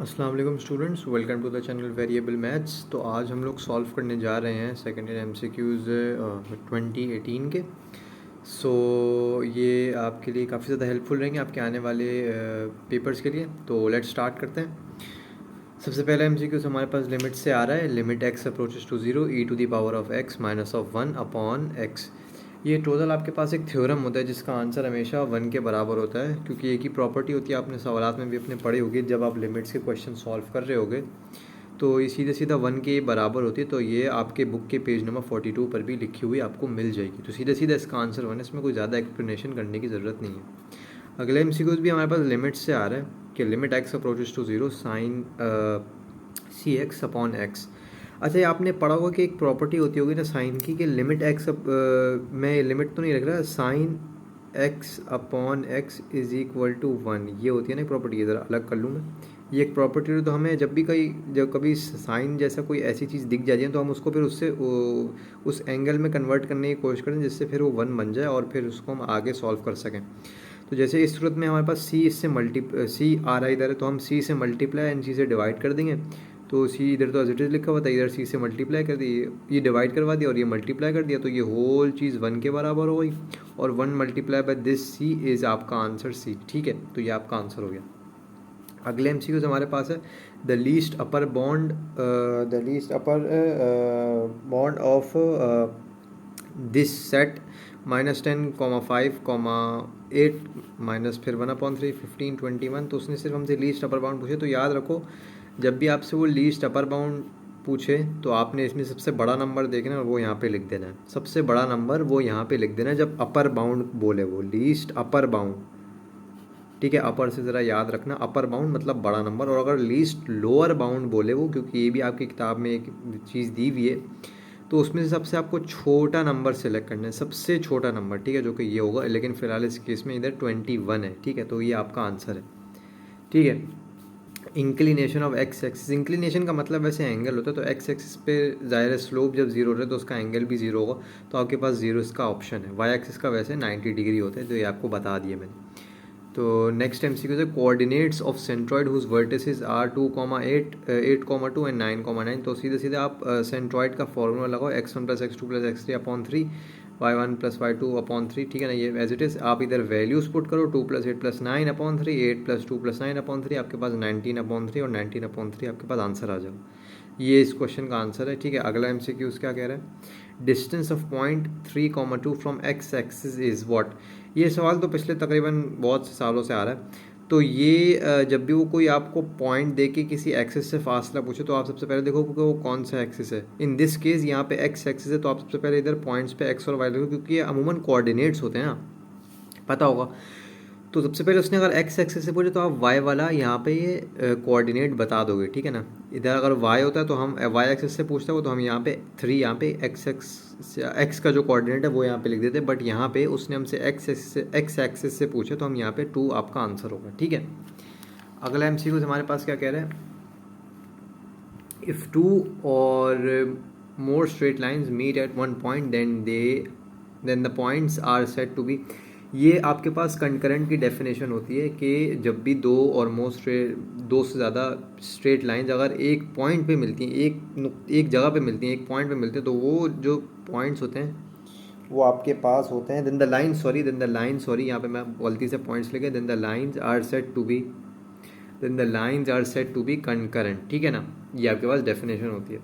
अस्सलाम वालेकुम students, welcome to the channel variable maths. तो आज हम लोग सॉल्व करने जा रहे हैं सेकेंड ईयर एमसीक्यूज़ 2018 के। ये आपके लिए काफ़ी ज़्यादा हेल्पफुल रहेंगे आपके आने वाले पेपर्स के लिए। तो लेट्स स्टार्ट करते हैं। सबसे पहला एमसीक्यूज़ हमारे पास लिमिट से आ रहा है। Limit x approaches to zero e to the power of x minus of 1 upon x. ये टोटल आपके पास एक थ्योरम होता है जिसका आंसर हमेशा 1 के बराबर होता है, क्योंकि एक ही प्रॉपर्टी होती है, आपने सवालात में भी अपने पढ़े होंगे जब आप लिमिट्स के क्वेश्चन सॉल्व कर रहे होगे। तो ये सीधे सीधा 1 के बराबर होती है। तो ये आपके बुक के पेज नंबर 42 पर भी लिखी हुई आपको मिल जाएगी। तो सीधे सीधा इसका आंसर 1 है, इसमें कोई ज़्यादा एक्सप्लेनेशन करने की ज़रूरत नहीं है। अगले एमसीक्यूज़ भी हमारे पास लिमिट से आ रहा है कि limit x approaches to zero sine c x upon x. अच्छा, ये आपने पढ़ा होगा कि एक प्रॉपर्टी होती होगी ना साइन की, कि लिमिट एक्स मैं लिमिट तो नहीं रख रहा, sine x upon x is equal to 1, ये होती है ना प्रॉपर्टी। इधर अलग कर लूँ मैं, ये एक प्रॉपर्टी है। तो हमें जब कभी साइन जैसा कोई ऐसी चीज़ दिख जाती है तो हम उसको फिर उससे उस एंगल में कन्वर्ट करने की कोशिश करें जिससे फिर वो 1 बन जाए और फिर उसको हम आगे सॉल्व कर सकें। तो जैसे इस सूरत में हमारे पास सी आ रहा है इधर है, तो हम सी से मल्टीप्लाई एंड सी से डिवाइड कर देंगे। तो सी इधर तो एज इट इज़ लिखा हुआ था, इधर सी से मल्टीप्लाई कर दिए, ये डिवाइड करवा दिया और ये मल्टीप्लाई कर दिया, तो ये होल चीज़ 1 के बराबर हो गई। और 1 multiply by this c is आपका आंसर सी। ठीक है, तो ये आपका आंसर हो गया। अगले एमसीक्यूज हमारे पास है the least upper bond of this set -10,5,8 minus फिर 1/3 15 21। तो उसने सिर्फ हमसे लीस्ट अपर बाउंड पूछे। तो याद रखो, जब भी आपसे वो लीस्ट अपर बाउंड पूछे तो आपने इसमें सबसे बड़ा नंबर देखना है और वो यहाँ पे लिख देना है। सबसे बड़ा नंबर वो यहाँ पे लिख देना है जब अपर बाउंड बोले, वो लीस्ट अपर बाउंड। ठीक है, अपर से ज़रा याद रखना, अपर बाउंड मतलब बड़ा नंबर। और अगर लीस्ट लोअर बाउंड बोले वो, क्योंकि ये भी आपकी किताब में एक चीज़ दी हुई है, तो उसमें से सबसे आपको छोटा नंबर सेलेक्ट करना है, सबसे छोटा नंबर। ठीक है, जो कि ये होगा, लेकिन फ़िलहाल इस केस में इधर 21 है। ठीक है, तो ये आपका आंसर है। ठीक है, inclination of x axis. Inclination का मतलब वैसे एंगल होता है, तो एक्स एक्सिस पे ज़ाहिर स्लोप जब जीरो रहे तो उसका एंगल भी जीरो होगा, तो आपके पास जीरो इसका ऑप्शन है। वाई एक्सिस का वैसे 90 डिग्री होता है, तो ये आपको बता दिया मैंने। तो नेक्स्ट एमसीक्यू है coordinates of centroid whose vertices are 2,8 8,2 and 9,9। तो सीधे सीधे आप सेंट्रॉइड का फॉर्मूला लगाओ, x1 + x2 + x3 upon 3, y1 + y2 upon 3। ठीक है ना, ये एज इट इज़। आप इधर वैल्यूज पुट करो, 2 + 8 + 9 अपॉन 3, 8 + 2 + 9 अपॉन 3, आपके पास 19/3 और 19/3 आपके पास आंसर आ जाओ। ये इस क्वेश्चन का आंसर है। ठीक है, अगला एमसीक्यूज क्या कह रहा है, distance of point 3,2 from x axis is what. ये सवाल तो पिछले तकरीबन बहुत से सालों से आ रहा है। तो ये जब भी वो कोई आपको पॉइंट दे के किसी एक्सिस से फासला पूछे तो आप सबसे पहले देखो कि वो कौन सा एक्सिस है। इन दिस केस यहाँ पे एक्स एक्सिस है, तो आप सबसे पहले इधर पॉइंट्स पे एक्स और वाई लिखो, क्योंकि ये अमूमन कोऑर्डिनेट्स होते हैं ना, पता होगा। तो सबसे पहले उसने अगर एक्स एक्सिस से पूछे तो आप वाई वाला यहाँ पे ये कोऑर्डिनेट बता दोगे। ठीक है ना, इधर अगर वाई होता है तो हम वाई एक्सिस से पूछते हो तो हम यहाँ पे 3, यहाँ पे एक्स का जो कोऑर्डिनेट है वो यहाँ पे लिख देते, बट यहाँ पे उसने हमसे एक्स एक्सिस से पूछे तो हम यहाँ पे 2 आपका आंसर होगा। ठीक है, अगला एमसीक्यू हमारे पास क्या कह रहे हैं, इफ़ 2 और more straight lines meet at one point then the points are said to be. ये आपके पास कंकरेंट की डेफिनेशन होती है कि जब भी दो से ज़्यादा स्ट्रेट लाइंस अगर एक पॉइंट पे मिलती हैं, एक जगह पे मिलती हैं, एक पॉइंट पे मिलते हैं, तो वो जो पॉइंट्स होते हैं वो आपके पास होते हैं। देन द लाइन सॉरी यहाँ पे मैं गलती से पॉइंट्स लिखे, then the lines are said to be concurrent. ठीक है ना, ये आपके पास डेफिनेशन होती है।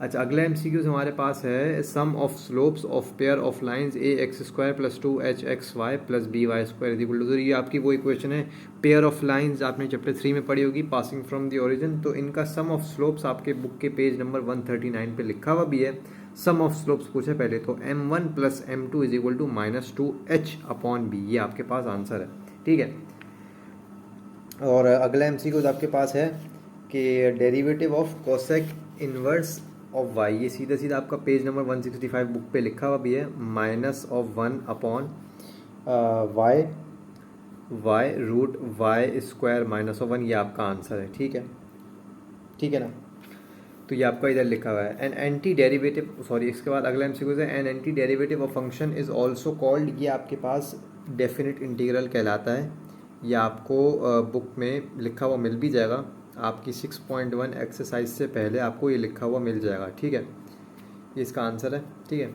अच्छा, अगला एमसीक्यूज हमारे पास है sum of slopes of pair of lines ax² + 2hxy + by² is equal to 0। ये आपकी वो इक्वेशन है, पेयर ऑफ लाइंस आपने चैप्टर 3 में पढ़ी होगी, पासिंग फ्रॉम द ओरिजिन। तो इनका सम ऑफ स्लोप्स आपके बुक के पेज नंबर 139 पे लिखा हुआ भी है। सम ऑफ स्लोप्स पूछे पहले, तो m1 + m2 is equal to -2h/b, ये आपके पास आंसर है। ठीक है, और अगला एमसीक्यूज आपके पास है कि derivative of cosec inverse of y. ये सीधा सीधा आपका पेज नंबर 165 बुक पे लिखा हुआ भी है, -1/y √y² - 1, ये आपका आंसर है। ठीक है, ठीक है ना, तो ये आपका इधर लिखा हुआ है। एन एंटी डेरिवेटिव सॉरी इसके बाद अगला एमसीक्यू है an anti derivative of function is also called. ये आपके पास डेफिनेट इंटीग्रल कहलाता है। ये आपको बुक में लिखा हुआ मिल भी जाएगा, आपकी 6.1 एक्सरसाइज से पहले आपको ये लिखा हुआ मिल जाएगा, ठीक है। ये इसका आंसर है, ठीक है।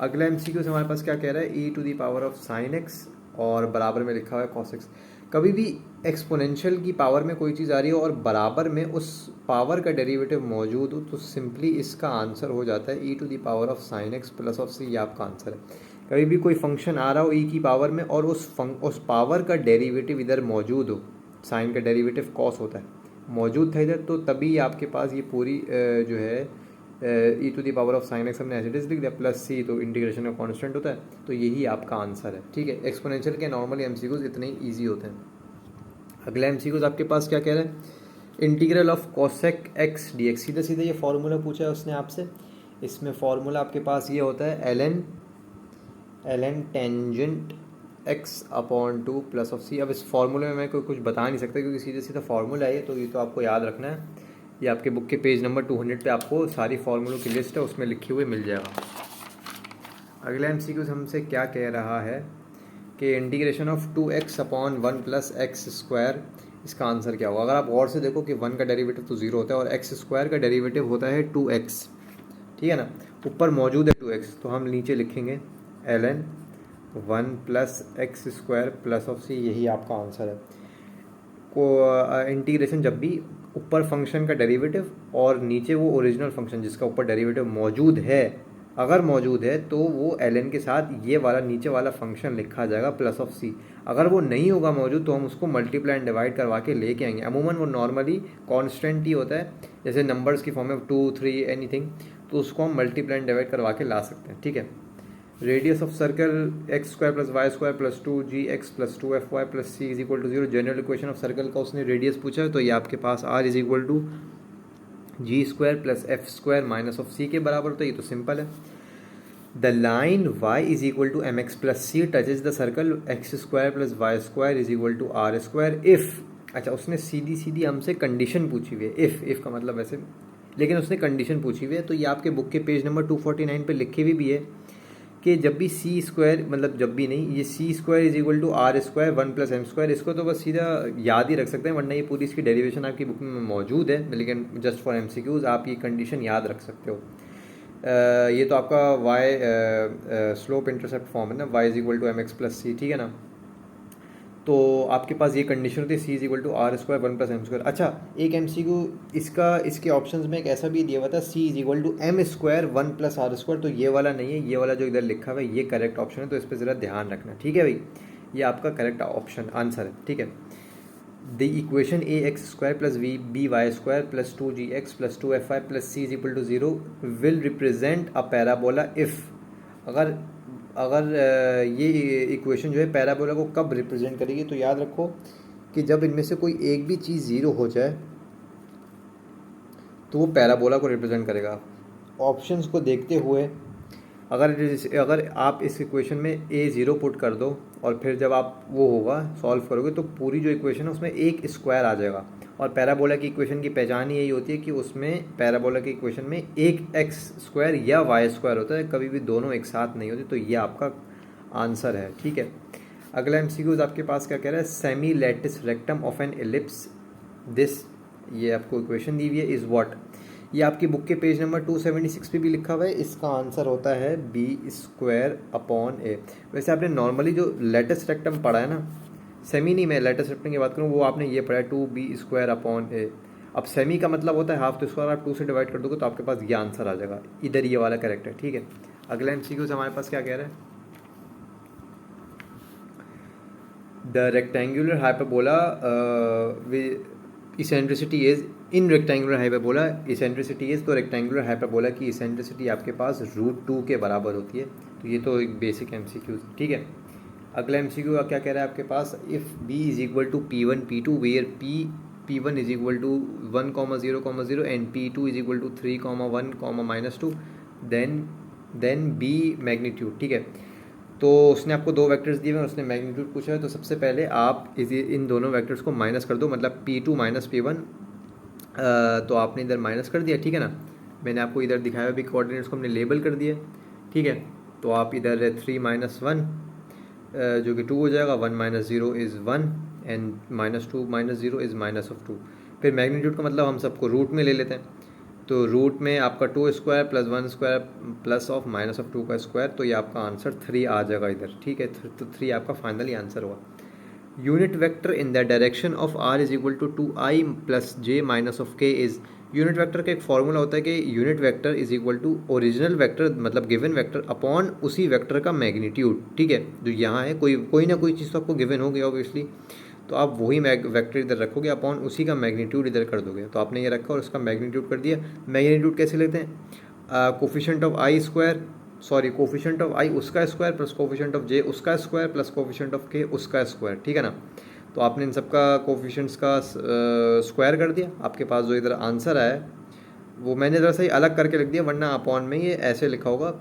अगला एमसीक्यू से हमारे पास क्या कह रहा है, e to the power of sine x और बराबर में लिखा हुआ है कॉस एक्स। कभी भी एक्सपोनेंशियल की पावर में कोई चीज़ आ रही हो और बराबर में उस पावर का डेरिवेटिव मौजूद हो तो सिंपली इसका आंसर हो जाता है e to the power of sine x plus of c. ये आपका आंसर है। कभी भी कोई फंक्शन आ रहा हो ई की पावर में और उस पावर का डेरिवेटिव इधर मौजूद हो, साइन का डेरिवेटिव कॉस होता है, मौजूद था इधर, तो तभी आपके पास ये पूरी जो है e to the power of sine x हमने एज इट इज लिख दिया, प्लस सी तो इंटीग्रेशन का कांस्टेंट होता है, तो यही आपका आंसर है, ठीक है। एक्सपोनेंशियल के नॉर्मली एमसीक्यूज इतने ही ईजी होते हैं। अगला एमसीक्यूज आपके पास क्या कह रहा है, integral of cosec x D x. सीधा सीधा ये फार्मूला पूछा है उसने आपसे। इसमें फार्मूला आपके पास ये होता है L N tangent x upon two plus of c. अब इस फार्मूले में मैं कोई कुछ बता नहीं सकता क्योंकि सीधा सीधा फार्मूला है, तो ये तो आपको याद रखना है। ये आपके बुक के पेज नंबर 200 पे आपको सारी फार्मूलों की लिस्ट है, उसमें लिखी हुई मिल जाएगा। अगला एमसीक्यूज हमसे क्या कह रहा है कि integration of 2x upon 1 plus x square, इसका आंसर क्या होगा। अगर आप गौर से देखो कि 1 का डेरिवेटिव तो 0 होता है और एक्स स्क्वायर का डेरिवेटिव होता है 2x, ठीक है ना। ऊपर मौजूद है 2x, तो हम नीचे लिखेंगे ln 1 plus x square plus of c, यही आपका आंसर है। को इंटीग्रेशन जब भी ऊपर फंक्शन का डेरिवेटिव और नीचे वो ओरिजिनल फंक्शन जिसका ऊपर डेरिवेटिव मौजूद है, अगर मौजूद है तो वो ln के साथ ये वाला नीचे वाला फंक्शन लिखा जाएगा प्लस ऑफ सी। अगर वो नहीं होगा मौजूद तो हम उसको मल्टीप्लाई एंड डिवाइड करवा के लेके आएंगे। अमूमन वो नॉर्मली कांस्टेंट ही होता है, जैसे नंबर्स की फॉर्म में 2 3 एनीथिंग, तो उसको हम मल्टीप्लाई एंड डिवाइड करवा के ला सकते हैं, ठीक है। Radius of circle x square plus y square plus 2gx plus 2fy plus c is equal to 0। General equation of circle का उसने रेडियस पूछा है, तो ये आपके पास r is equal to g square plus f square minus of c के बराबर होता है। ये तो सिंपल है। The line y is equal to m x plus c touches the circle x square plus y square is equal to r square if. अच्छा, उसने सीधी सीधी हमसे कंडीशन पूछी हुई है, इफ का मतलब वैसे, लेकिन उसने कंडीशन पूछी हुई है, तो ये आपके बुक के पेज नंबर 249 पे लिखी हुई भी है कि जब भी सी स्क्वायर, मतलब जब भी नहीं, ये c square is equal to r square 1 plus m square, इसको तो बस सीधा याद ही रख सकते हैं, वरना ये पूरी इसकी डेरिवेशन आपकी बुक में मौजूद है, लेकिन जस्ट फॉर एमसीक्यूज आप ये कंडीशन याद रख सकते हो। ये तो आपका वाई स्लोप इंटरसेप्ट फॉर्म है ना, y is equal to m x plus c, ठीक है ना। तो आपके पास ये कंडीशन होती है c is equal to r square 1 plus m square. अच्छा, एक एमसीक्यू इसके ऑप्शंस में एक ऐसा भी दिया हुआ था C is equal to M square 1 plus R square, तो ये वाला नहीं है, ये वाला जो इधर लिखा हुआ है ये करेक्ट ऑप्शन है, तो इस पर ज़रा ध्यान रखना, ठीक है भाई। ये आपका करेक्ट ऑप्शन आंसर है, ठीक है। The equation a x square plus v b y square plus 2gx plus 2fy plus c is equal to 0 will represent a parabola if. अगर ये इक्वेशन जो है पैराबोला को कब रिप्रेजेंट करेगी, तो याद रखो कि जब इनमें से कोई एक भी चीज़ ज़ीरो हो जाए तो वो पैराबोला को रिप्रेजेंट करेगा। ऑप्शंस को देखते हुए अगर आप इस इक्वेशन में ए ज़ीरो पुट कर दो और फिर जब आप वो होगा सॉल्व करोगे तो पूरी जो इक्वेशन है उसमें एक स्क्वायर आ जाएगा। और पैराबोला की इक्वेशन की पहचान यही होती है कि उसमें पैराबोला की इक्वेशन में एक एक्स स्क्वायर या वाई स्क्वायर होता है, कभी भी दोनों एक साथ नहीं होते, तो ये आपका आंसर है, ठीक है। अगला एमसीक्यूज आपके पास क्या कह रहा है, semi lattice rectum of an ellipse this, ये आपको इक्वेशन दी हुई है, इज़ व्हाट। ये आपकी बुक के पेज नंबर 276 पे भी लिखा हुआ है। इसका आंसर होता है बी स्क्वायर अपॉन ए। वैसे आपने नॉर्मली जो लेटेस्ट रेक्टम पढ़ा है ना, सेमी नहीं, मैं लेटेस्ट रेक्टम की बात करूँ, वो आपने ये पढ़ा है 2b स्क्वायर अपॉन ए। अब सेमी का मतलब होता है हाफ, तो स्क्वायर आप 2 से डिवाइड कर दोगे तो आपके पास ये आंसर आ जाएगा, इधर ये वाला करेक्ट है, ठीक है। अगला एमसीक्यूज हमारे पास क्या कह रहा है, the rectangular hyperbola eccentricity is in rectangular hyperbola eccentricity is, तो रेक्टेंगुलर हाइपरबोला की इसेंट्रिसिटी आपके पास √2 के बराबर होती है, तो ये तो एक बेसिक एमसीक्यू, ठीक है। अगला एमसीक्यू क्या कह रहा है आपके पास, if B is equal to P1 P2 where P1 is equal to 1,0,0 and P2 is equal to 3,1, -2 then B magnitude, ठीक है। तो उसने आपको दो वेक्टर्स दिए हैं, उसने मैग्नीट्यूड पूछा है, तो सबसे पहले आप इन दोनों वेक्टर्स को माइनस कर दो, मतलब P2 माइनस P1, तो आपने इधर माइनस कर दिया, ठीक है ना। मैंने आपको इधर दिखाया भी कोऑर्डिनेट्स को हमने लेबल कर दिया, ठीक है। तो आप इधर 3 - 1 जो कि 2 हो जाएगा, 1 - 0 इज़ 1 एंड -2 - 0 इज़ -2। फिर मैग्नीट्यूड का मतलब हम सबको रूट में ले लेते हैं, तो रूट में आपका 2 square plus 1 square plus of minus of 2 का स्क्वायर, तो ये आपका आंसर 3 आ जाएगा इधर, ठीक है। तो 3 आपका फाइनली आंसर हुआ। Unit vector in the direction of r is equal to 2i plus j minus of k is. Unit vector का एक फॉर्मूला होता है कि unit vector is equal to original vector मतलब गिवन वेक्टर अपॉन उसी vector का magnitude, ठीक है। जो यहाँ है कोई ना कोई चीज़ तो आपको गिवन होगी ऑब्वियसली, तो आप वही वेक्टर इधर रखोगे अपॉन उसी का मैग्नीट्यूड इधर कर दोगे। तो आपने ये रखा और उसका मैग्नीट्यूड कर दिया। मैग्नीट्यूड कैसे लेते हैं, coefficient of I square sorry coefficient of I उसका square plus coefficient of J उसका स्क्वायर प्लस कोफिशिएंट ऑफ के उसका स्क्वायर, ठीक है ना। तो आपने इन सबका कोफिशिएंट्स का स्क्वायर कर दिया, आपके पास जो इधर आंसर आया वो मैंने ज़रा सा अलग करके लिख दिया, वरना अपॉन में ये ऐसे लिखा होगा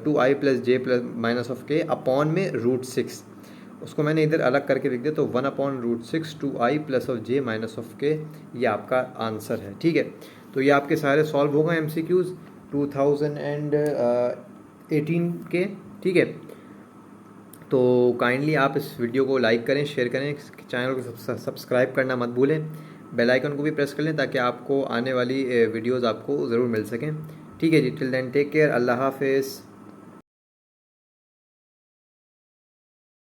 2i plus J plus minus of के अपॉन में √6, उसको मैंने इधर अलग करके लिख दिया। तो 1/√6 2i plus of J minus of के, ये आपका आंसर है, ठीक है। तो ये आपके सारे सॉल्व हो गए MCQs 2018 के, ठीक है। तो काइंडली आप इस वीडियो को लाइक करें, शेयर करें, चैनल को सब्सक्राइब करना मत भूलें, बेल आइकन को भी प्रेस कर लें ताकि आपको आने वाली वीडियोज़ आपको ज़रूर मिल सकें, ठीक है जी। टिल देन टेक केयर, अल्लाह हाफिज़।